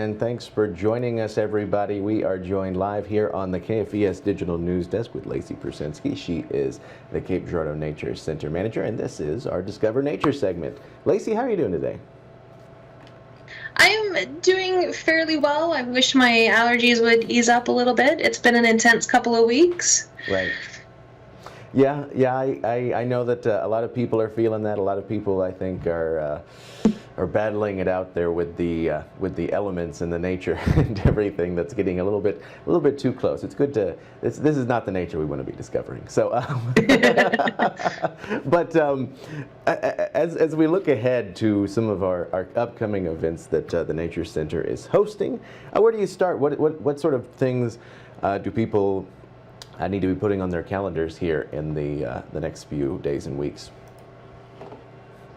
And thanks for joining us, everybody. We are joined live here on the KFES Digital News Desk with Lacey Persinski. She is the Cape Girardeau Nature Center Manager, and this is our Discover Nature segment. Lacey, how are you doing today? I am doing fairly well. I wish my allergies would ease up a little bit. It's been an intense couple of weeks. Right. Yeah. I know that a lot of people are feeling that. A lot of people, I think, are battling it out there with the elements and the nature and everything that's getting a little bit too close. It's good to this is not the nature we want to be discovering. So, but as we look ahead to some of our upcoming events that the Nature Center is hosting, where do you start? What sort of things do people need to be putting on their calendars here in the next few days and weeks?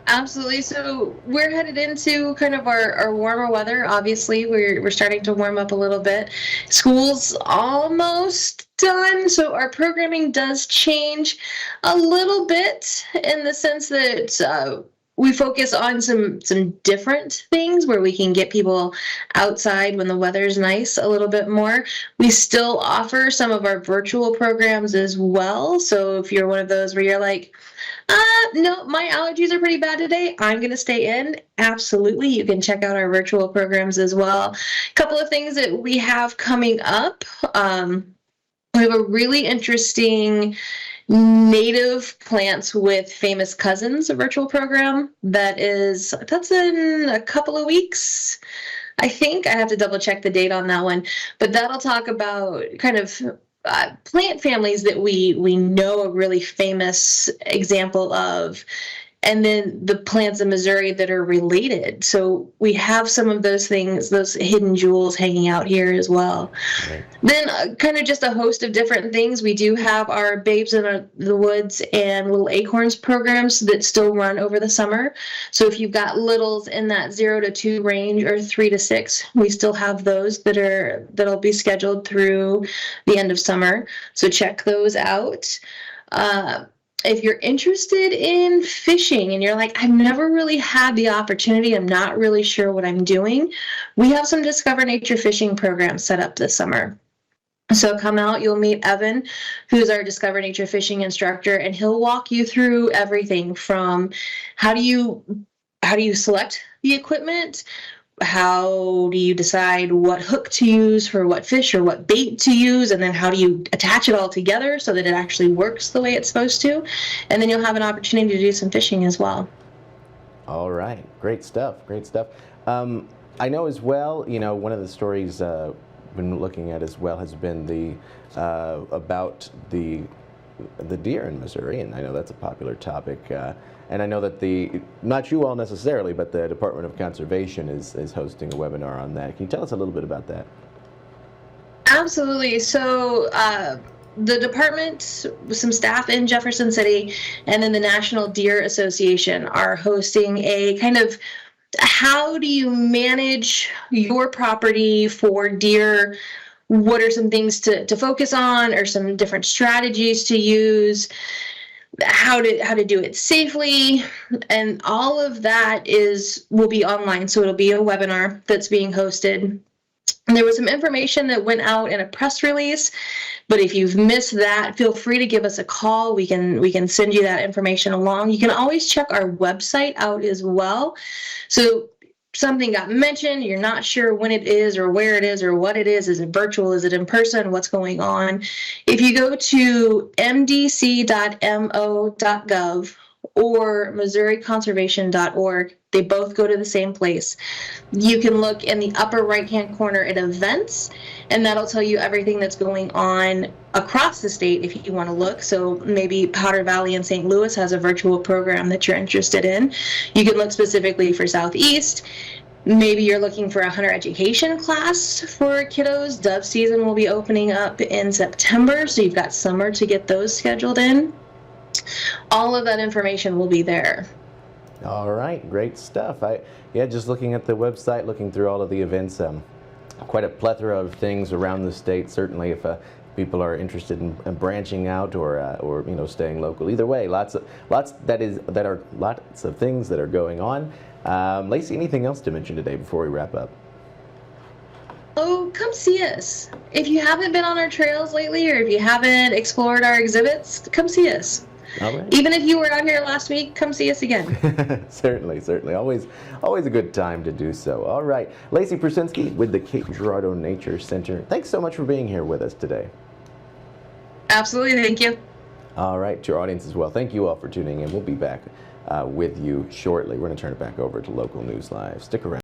Absolutely. So we're headed into kind of our warmer weather. Obviously, we're starting to warm up a little bit. School's almost done, so our programming does change a little bit in the sense that we focus on some different things where we can get people outside when the weather's nice a little bit more. We still offer some of our virtual programs as well. So if you're one of those where you're like, no, my allergies are pretty bad today, I'm going to stay in. Absolutely. You can check out our virtual programs as well. A couple of things that we have coming up. We have a really interesting native plants with famous cousins, a virtual program that's in a couple of weeks. I think I have to double check the date on that one, but that'll talk about kind of plant families that we know a really famous example of, and then the plants in Missouri that are related. So we have some of those things, those hidden jewels hanging out here as well. Right. Then kind of just a host of different things. We do have our Babes in the Woods and Little Acorns programs that still run over the summer. So if you've got littles in that 0 to 2 range or 3 to 6, we still have those that'll be scheduled through the end of summer. So check those out. If you're interested in fishing and you're like, I've never really had the opportunity, I'm not really sure what I'm doing, we have some Discover Nature fishing programs set up this summer. So come out, you'll meet Evan, who's our Discover Nature fishing instructor, and he'll walk you through everything from how do you select the equipment, how do you decide what hook to use for what fish or what bait to use, and then how do you attach it all together so that it actually works the way it's supposed to, and then you'll have an opportunity to do some fishing as well. All right, great stuff. I know as well, one of the stories I've been looking at as well has been about the deer in Missouri, and I know that's a popular topic. And I know that not you all necessarily, but the Department of Conservation is hosting a webinar on that. Can you tell us a little bit about that? Absolutely. So the department, some staff in Jefferson City, and then the National Deer Association are hosting a kind of how do you manage your property for deer? What are some things to focus on, or some different strategies to use? How to do it safely, and all of that will be online. So it'll be a webinar that's being hosted. And there was some information that went out in a press release, but if you've missed that, feel free to give us a call. We can send you that information along. You can always check our website out as well. So something got mentioned, you're not sure when it is or where it is or what it is it virtual, is it in person, what's going on? If you go to mdc.mo.gov or MissouriConservation.org, they both go to the same place. You can look in the upper right-hand corner at events, and that'll tell you everything that's going on across the state if you want to look. So maybe Powder Valley in St. Louis has a virtual program that you're interested in. You can look specifically for Southeast. Maybe you're looking for a hunter education class for kiddos. Dove season will be opening up in September, so you've got summer to get those scheduled in. All of that information will be there. All right, great stuff. Just looking at the website, looking through all of the events, quite a plethora of things around the state. Certainly, if people are interested in branching out or staying local, either way, lots of things that are going on. Lacey, anything else to mention today before we wrap up? Oh, come see us. If you haven't been on our trails lately, or if you haven't explored our exhibits, come see us. All right. Even if you were out here last week, come see us again. Certainly, certainly. Always a good time to do so. All right. Lacey Prusinski with the Cape Girardeau Nature Center. Thanks so much for being here with us today. Absolutely, thank you. All right, to our audience as well. Thank you all for tuning in. We'll be back with you shortly. We're going to turn it back over to Local News Live. Stick around.